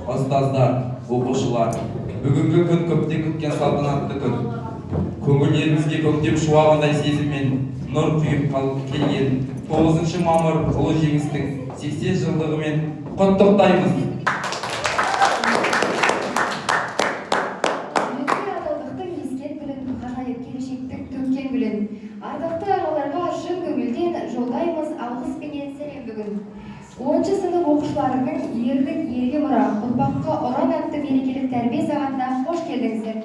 ұстаздар, оқушылар, бүгінгі күн көптен күткен салтанатты күн. Көңілдеріңізге көктем шуағындай сезіммен нұр құйып келген 9 мамыр ұлы жеңістің 80 жылдығымен құттықтаймыз. Ардақты ағаларға шын көңілден жолдаймыз алғыс пенен сәлем бүгін. 10 сынып оқушыларының ерлік елге мұра, ұрпаққа ұран атты мерекелік тәрбие сағатына қош келдіңіздер.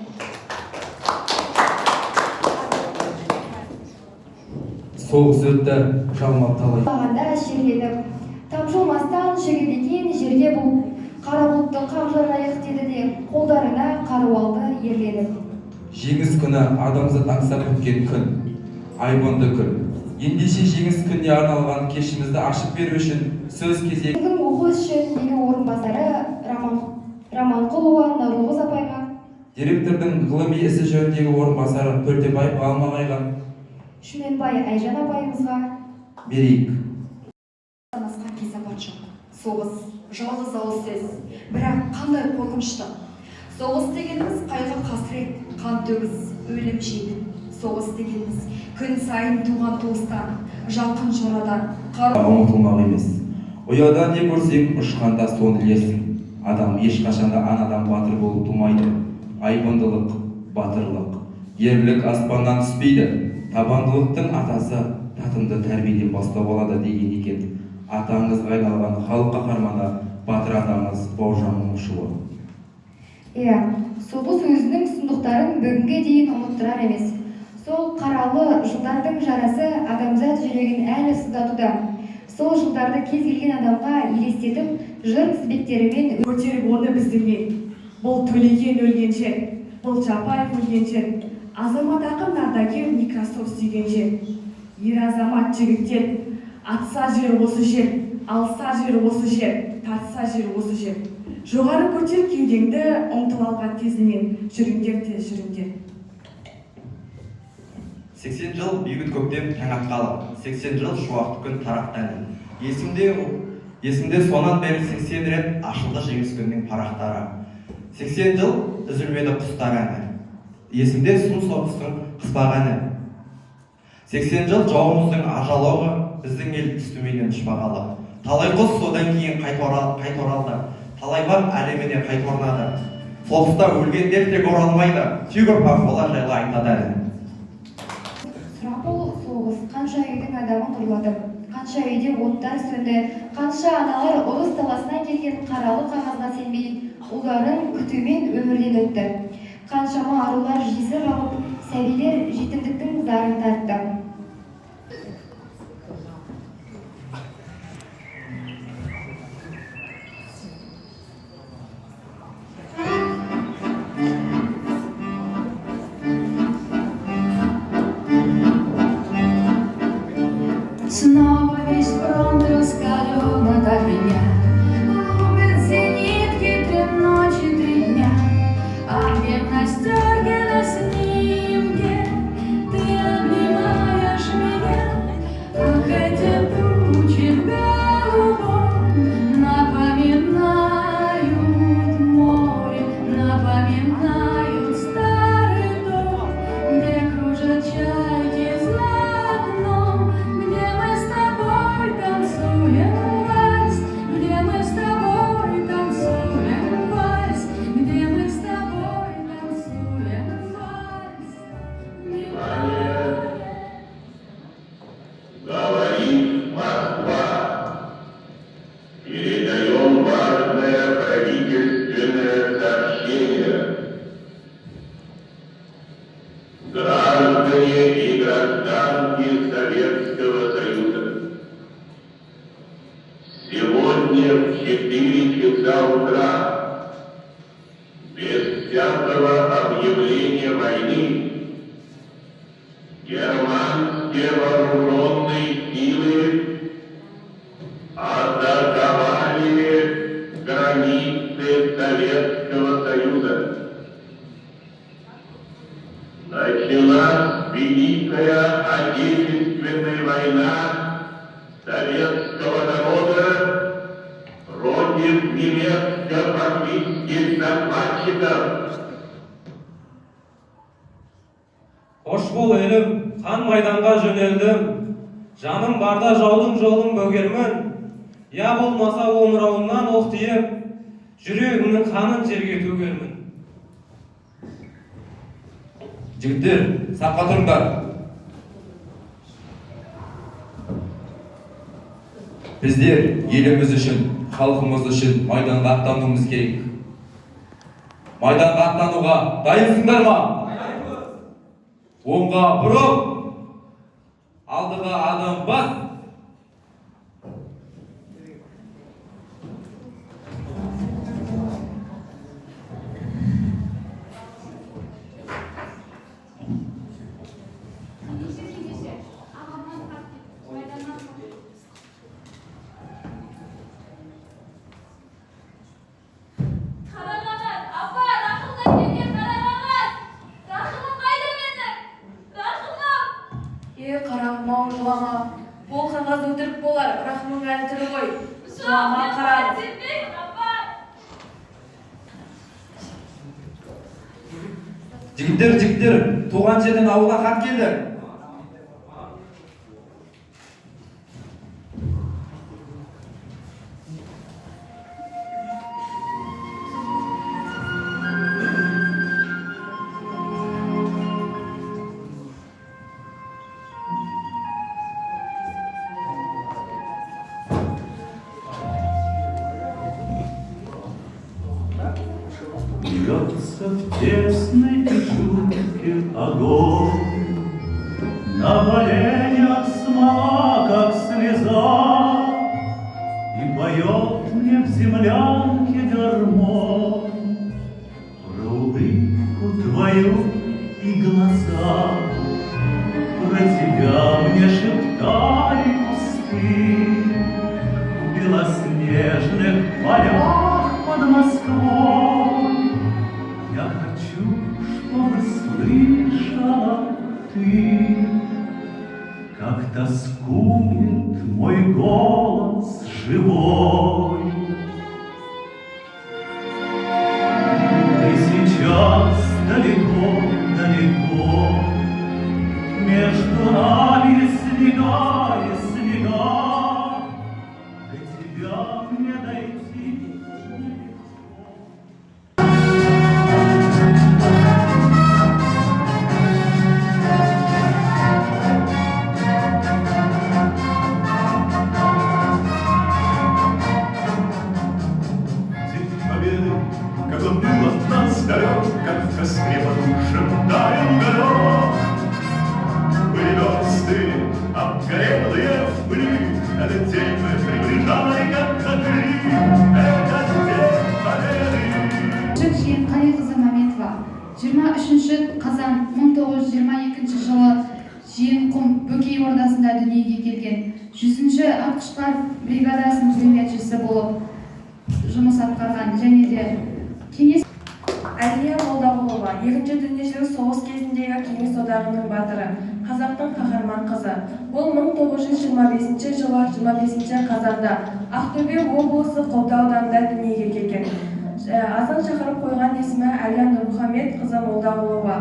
Соғыс өтті, жалмап талай. Бағанда шерленіп, тамшылмастан шегелеген жерде бұл, қара бұлтты қақ жарайық деді де, қолдарына қару алды ерленіп. Жеңіс күні адамзат аңсап күткен күн. Айбынды күн. Ендеше жеңіс күніне арналған кешімізді ашып беру үшін сөз кезегі. Оқу жөніндегі орынбасары Раманқұлова Наурыз апайға, директордың ғылыми ісі жөніндегі орынбасары Төлтебаев Алмағайға, Шүменбай Айжан апайымызға берейік. Санасқа кесапат жоқ. Соғыс жалғыз ауыз сөз, бірақ қандай қорқынышты. Соғыс дегеніміз қайғы қасірет, қан төгіс, өлім жеңіл. Соғыс дегеніміз күн сайын туған туыстан, жақын жорадан ұмытылмақ емес. Ұяда не көрсең, ұшқанда соны ілерсің. Адам ешқашанда анадан батыр болып тумайды. Айбындылық, батырлық, ерлік аспаннан түспейді. Табандылықтың атасы татымды тәрбиеден бастау алады деген екен. Атаңызға айналған халық қаһарманы батыр атамыз Бауыржан Момышұлы. соғыс өзінің сұмдықтарын бүгінге дейін ұмыттырар емес. Сол қаралы жылдардың жарасы адамзат жүрегін әлі сыздатуда. Сол жылдарды кез келген адамға елестетіп, жыр тізбектерімен көтеріп оны біздің ел. Бұл Төлеген өлген жер, бұл Жапаев өлген жер, Азамат ақын ардагер Некрасов сүйген жер. Ер азамат жігіттер, атса жер осы жер, алса жер осы жер, тартса жер осы жер. Жоғары көтер кеудеңді, ұмтыл алға тезінен, жүріңдер тез жүріңдер. 80 жыл бейбіт көктем таң атқалы, 80 жыл шуақты күн тарақтаны. Есімде сонан бері 80 рет ашылды жеңіс күннің парақтары. 80 жыл үзілмеді құстар әні. Есімде сұм соғыстың қыспағаны. 80 жыл жауымыздың ажал оғы, біздің ел үстіменен ұшпағалы. Талай құс содан кейін қайта оралды. Талай бар әлеміне қайта орнады. Соғыста өлгендер тек оралмайды, тек ұрпақ болар жайлы айтады. Сұрапыл соғыс қанша үйдің адамын ұрлады, қанша үйде оттар сөнді, қанша аналар ұрыс даласынан келген қаралы қағазға сенбей, ұлдарын күтумен өмірден өтті. Қаншама арулар жесір қалып, сәбилер жетімдіктің зарын тартты. Снова весь фронт раскален от огня, губят зенитки 3 ночи, 3 дня. Огнем на стерке, на снимке ты обнимаешь меня, как эти тучи голубом напоминают море, напоминают старый дом, где кружат чайки за окном. Где мы с тобой танцуем вальс, где мы с тобой танцуем вальс, где мы с тобой танцуем вальс. Внимание! Говорит Москва. Передаем важное правительственное сообщение. Граждане и гражданки Советского Союза, сегодня в 4 часа утра, без всякого объявления войны, германские вооруженные силы атаковали границы Советского Союза. Началась Великая Отечественная война советского народа против немецкого географических захватчиков. Хош бол елім, қан майданға жөнелдім. Жаным барда жаудың жолын бөгермін. Я болмаса омырауымнан оқ тиіп, жүрегімнің қанын жерге төгермін. Жігіттер, сапқа тұрыңдар. Біздер еліміз үшін, халқымыз үшін майданға аттануымыз керек. Майданға аттануға дайынсыңдар ма? Оңға бұрып, алдыға адым бас. Қарағанат, апа, рақымдан келген Қарағанат. Рақымым қайда менің? Рақымым. Қарағым-ау, жылама. Бұл қағаз өтірік болар, рахымың әлі тірі ғой. Жылама, қарағым. Сенбеймін, апа. Жігіттер, туған жерден ауылға хат келді. Бьется в тесной печурке огонь, на поленьях смола, как слеза, и поет мне в землянке гармонь про улыбку твою и глаза. Про тебя мне шептали кусты в белоснежных полях под Москвой. Я хочу, чтобы слышала ты, как тоскует мой голос живой. Ты сейчас далеко, между нами снега и снега, до тебя мне дойти нелегко. День победы, как он был от нас далек, как в костре потухшем таял уголек. Были версты, обгорелые в пыли, этот день мы приближали, как огни, этот день победы. Жиен Қалиқызы Маметова 23 қазан 1922 жылы Жиенқұм Бөкей ордасында дүниеге келген 100-ші атқыштар бригадасының пулеметшісі болып жұмыс атқарған және де кеңес Әлия Молдағұлова, Екінші дүниежүзілік соғыс кезіндегі Кеңес одағының батыры, қазақтың қаһарман қызы. Бұл 1925 жылы 25 қазанда Ақтөбе облысы Қобда ауданында дүниеге келген. Азан шақырып қойған есімі Әлия Нұрмұхамед қызы Молдағұлова.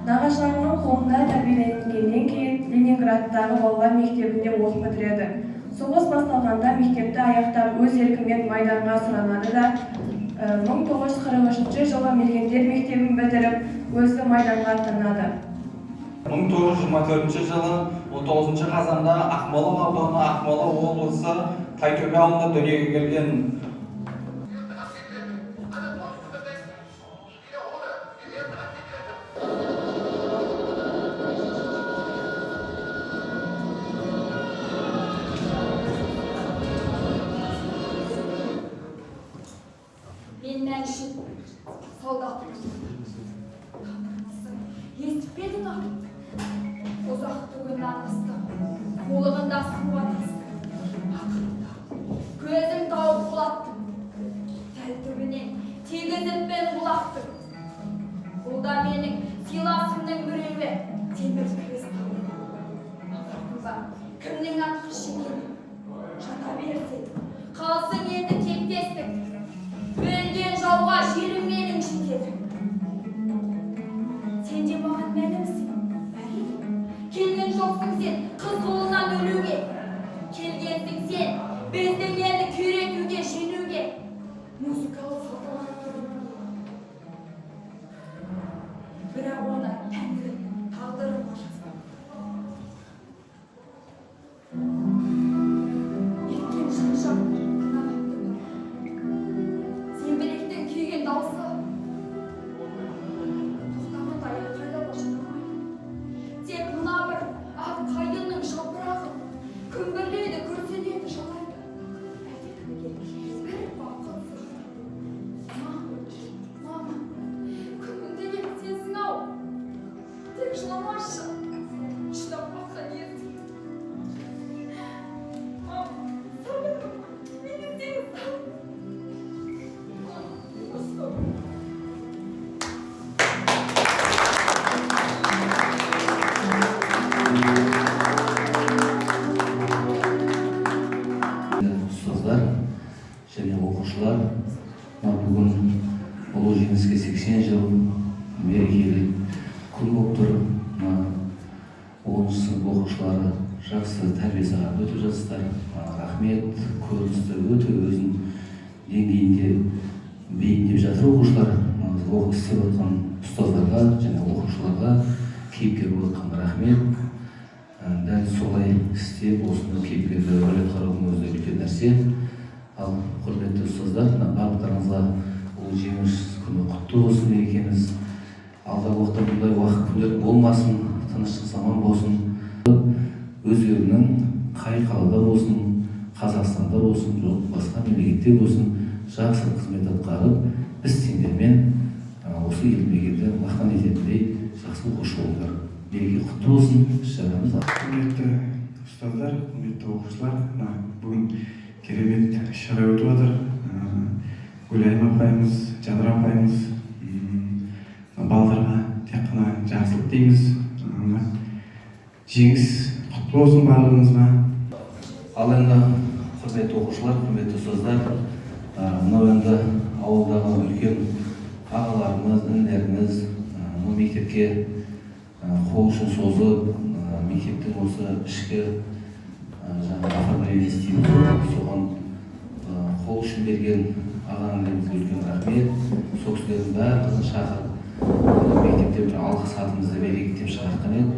Нағашыларының қолында тәрбиеленгеннен кейін Ленинградтағы балалар мектебінде оқып бітіреді. Соғыс басталғанда мектепті аяқтап өз еркімен майданға сұранады да 1943 жылы мергендер мектебін бітіріп, өзі майданға аттанады. 1924 жылы 19 қазанда Ақмола ауданы, Ақмола облысы Тайтөбе ауылында дүниеге келген. Менен үшін солдат. Естіппедің ақ. Ұзақ түгіннен ыстық, қолығында суат ыстық. Көзім тауып құлаттым. Тәл түбіне тегізіппен құлақтым. Бұл да менің сыйласымның біреуі, темір крест тауы. Кімнің атқышы екені? Жата берсек, қалсын енді кептестік. бүгін ұлы жеңіске 80 жыл мерекелік күн болып тұр. 10 сынып оқушылары жақсы тәрбие сағат өтіп жатсыздар. Рахмет, көріністі өте өзінің деңгейінде бейімдеп жатыр оқушылар. Істеп отқан ұстаздарға және оқушыларға, кейіпкер болып отқан рахмет. Дәл солай істеп, осыны кейіпкерді рөлет қараудың өзі үлкен нәрсе. Ал құрметті ұстаздар, барлықтарыңызға ұлы жеңіс күні құтты болсын мерекеміз. Алдағы уақытта бұндай уақыт күндер болмасын, тыныштық заман болсын. Өздерінің қай қалада болсын, Қазақстанда болсын, жоқ басқа мемлекетте болсын, жақсы қызмет атқарып, біз сендермен осы елді мекенді мақтан ететіндей жақсы оқушы болыңдар. Мереке құтты болсын, іс-шарамыз. Құрметті ұстаздар, құрметті оқушылар, бүгін керемет іс-шара өтіп жатыр. Гүлайым апайымыз, Жадыра апайымыз балдарға тек қана жақсылық дейміз. Жеңіс құтты болсын барлығыңызға. Ал енді құрметті оқушылар, құрметті ұстаздар, мынау енді ауылдағы үлкен ағаларымыз, інілеріміз мектепке қол ұшын созып, мектептің осы ішкі оформлениесі дейміз ғой, соған қол ұшын берген аға-інілерімізге үлкен рахмет. Сол кісілердің барлығын шақырып, мектепте бір алғыс хатымызды берейік деп шақыртқан еді.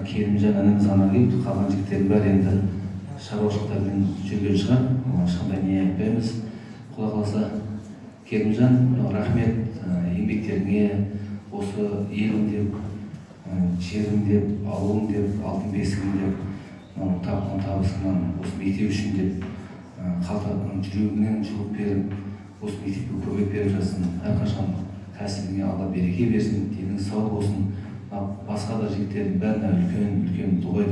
Керімжан ініміз ғана келіп, қалған жігіттердің бәрі енді шаруашылықтармен жүрген шығар, ешқандай не айтпаймыз. Құдай қаласа, Керімжан, рахмет еңбектеріңе, осы елім деп, жерім деп, ауылым деп, алтын бесігім деп, тапқан табысыңнан осы мектеп үшін деп, жүрегіңнен жұлып беріп, осы мектепке көмек беріп жатсың. Әрқашан кәсібіңе Алла береке берсін, денің сау болсын. Басқа да жігіттердің бәріне үлкен дұғай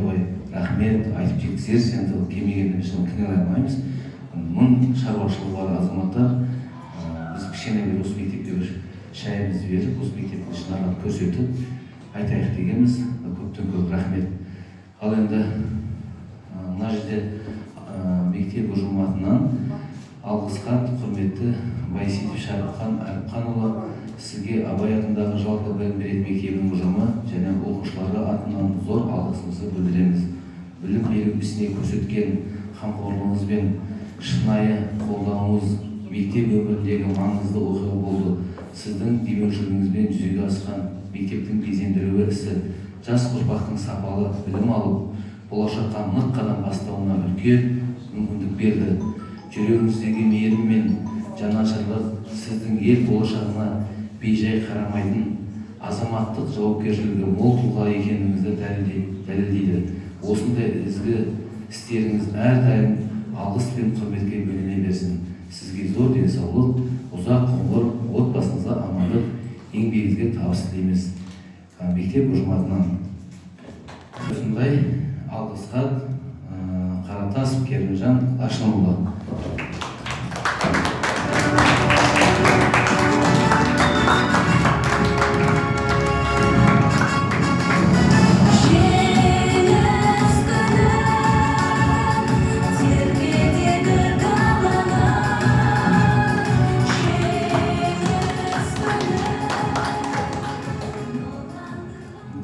рахмет айтып жеткізерсіз. Енді келмегенде біз кінәлай алмаймыз. Мың шаруашылығы бар азаматтар, біз кішкене бір осы мектепке бір шайымызды беріп, осы мектептің шынарынан көрсетіп айтайық дегенбіз. Көптен көп рахмет. Ал енді мына жерде мектеп ұжымы атынан алғыс хат құрметті Байсейітов Шәріпхан Әріпханұлы, сізге Абай атындағы жалпы білім беретін мектебінің ұжымы және оқушыларға атынан зор алғысымызды білдіреміз. Білім беру ісіне көрсеткен қамқорлығыңыз бен шынайы қолдауыңыз мектеп өміріндегі маңызды оқиға болды. Сіздің демеушілігіңізбен жүзеге асқан мектептің безендіруі ісі жас ұрпақтың сапалы білім алып, болашаққа нық қадам бастауына үлкен мүмкіндік берді. Жүрегіңіздегі мейірім мен жанашырлық сіздің ел болашағына бейжай қарамайтын азаматтық жауапкершілігі мол тұлға екеніңізді дәлелдейді. Осындай ізгі істеріңіз әрдайым алғыс пен құрметке бөлене берсін. Сізге зор денсаулық, ұзақ ғұмыр, отбасыңызға амандық, еңбегіңізге табыс тілейміз. Мектеп ұжымы атынан осындай алғыс хат Қаратасов Керімжан Ашынұлы.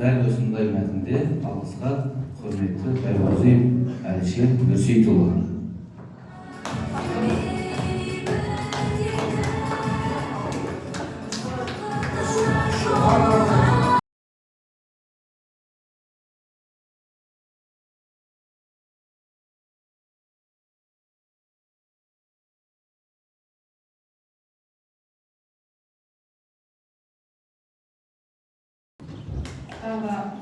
Дәл осындай мәтінде алғыс хат құрметті Байғазиев Әлішер Нұрсейітұлы.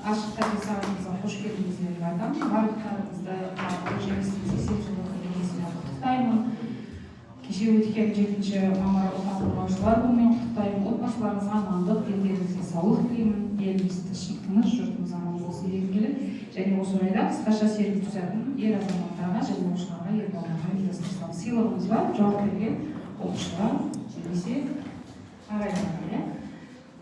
Ашық тәрбие сағатымызға қош келдіңіз деп айтамын. Барлықтарыңызды ұлы жеңістің 80 жылдық мерекесімен құттықтаймын. Кеше өткен 7 мамыр отан қорғаушылар күнімен құттықтаймын. Отбасыларыңызға амандық, деніңізге саулық тілеймін. Еліміз тыныш, жұртымыз аман болсын дегім келеді. Және осы орайда қысқаша серік түсетін ер азаматтарға және оқушыларға, ер балаларға ұйымдастырылған сыйлығымыз бар. Жауап берген оқушылар немесе ағайындар.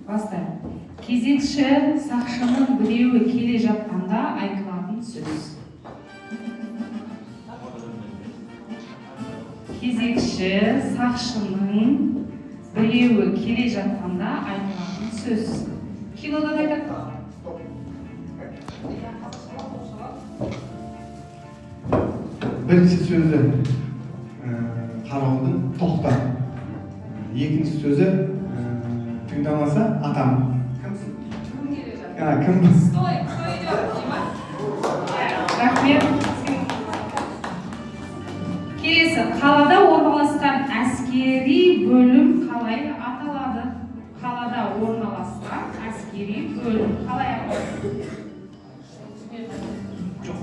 Бастайық. Кезекші сақшының біреуі келе жатқанда айтылатын сөз. Кезекші сақшының біреуі келе жатқанда айтылатын сөз. Кинода да айтады. Бірінші сөзі қараудың тоқта. Екінші сөзі тыңдамаса атам. Кім? Рахмет. Келесі, қалада орналасқан әскери бөлім қалай аталады? Қалада орналасқан әскери бөлім қалай аталады?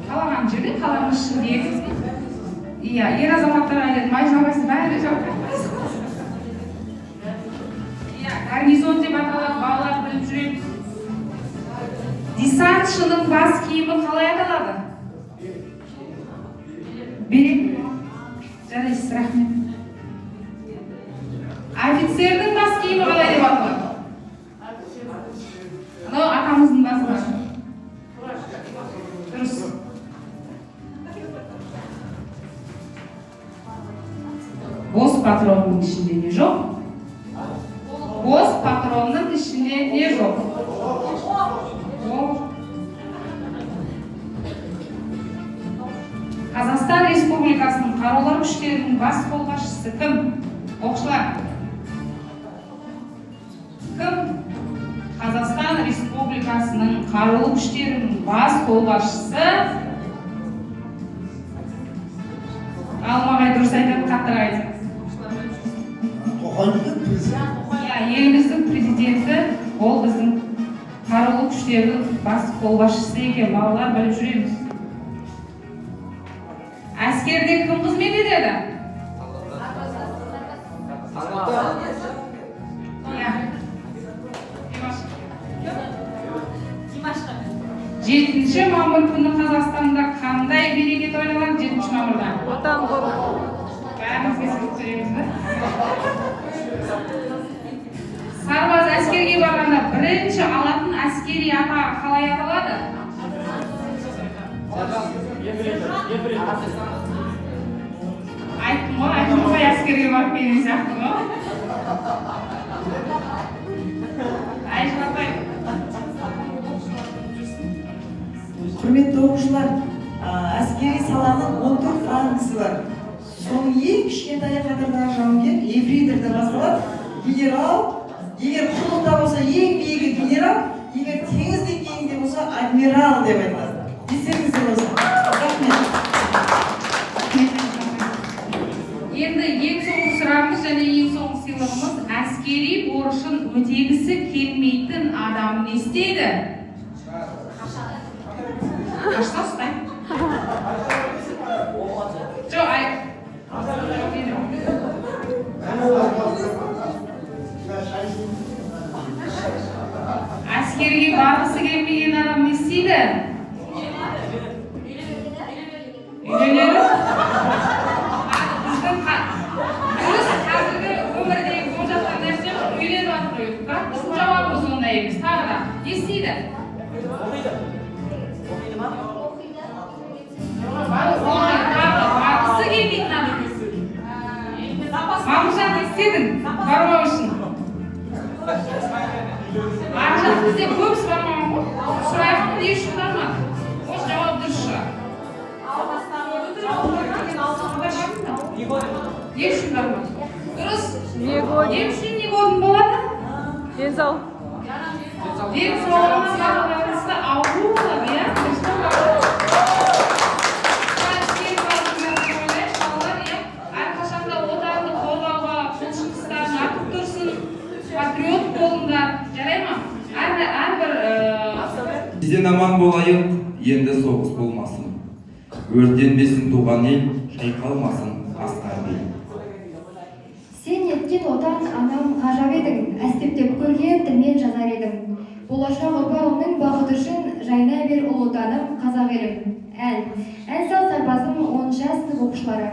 Қалаған жерде, қаланың ішіндегі. Иә, ер азаматтар айтады, май жабайсыз, бәрі жабайсыз. Иә, гарнизон деп аталады, балалар біліп жүреміз. Десантшының бас киімі қалай аталады? Берек. Жарайсыз, рахмет. Офицердің бас киімі қалай деп аталады? Анау атамыздың басы бар. Дұрыс. Бос патронның ішінде не жоқ? Бос патронның ішінде не жоқ? Қазақстан Республикасының қарулы күштерінің бас қолбасшысы кім? Оқушылар. Кім? Қазақстан Республикасының қарулы күштерінің бас қолбасшысы. Алмағай дұрыс айтады, қаттырақ айтыңыз. Еліміздің президенті, ол біздің қарулы күштердің бас қолбасшысы екен, балалар біліп жүреміз. Әскерде кім қызмет етеді? Жетінші мамыр күні Қазақстанда қандай мереке тойланады? 7 мамырда. Отан қорғау. Бәріміз естіп жүреміз бе? Сарбаз әскерге барғанда бірінші алатын әскери атағы қалай аталады? Айттым ғой әскерге барып келген сияқты ғой. Айшылапай. Құрметті оқушылар, әскери саланың 14 рангысы бар. Соның ең кішкентай қатардағы жауынгер ефрейтордан басталады. Генерал, егер құрлықта болса ең биігі генерал, егер теңіз деңгейінде болса адмирал деп айтылады. Естеріңізде болса. Рахмет. Енді ең соңғы сұрағымыз және ең соңғы сыйлығымыз, әскери борышын өтегісі келмейтін адам не істейді? Қашса ұстайды. Жоқ, әскерге барғысы келмеген адам не істейді? Үйленеді? Біздің қазіргі өмірдегі болып жатқан нәрсе үйленіп жатыр. Бірақ біздің жауабымыз ондай емес. Тағы да не істейді? Барғысы келмейтін адам. Мамыржан не істедің? Бармау үшін. Аржан бізде көбісі бармаған ғой. Сұрайық не үшін бармады? Осы жауап дұрыс шығар. Не үшін бармады? Дұрыс. Не үшін не көрдің болады? Денсаулық. Денсаулығына байланысты ауру болады, иә? Әрқашанда отанды қорғауға құлшыныстарын артып тұрсын, патриот болыңдар, жарай ма? Әрбір Бізден аман болайық, енді соғыс болмасын. Өртенбесін туған ел, шайқалмасын асқар ел. Сен еткен отан анам ғажап едің, әстептеп көрген тілмен жазар едім. Болашақ ұрпағымның бақыты үшін жайнай бер ұлы отаным, қазақ елім. Ән сал сарбазым 10 жас сынып оқушылары.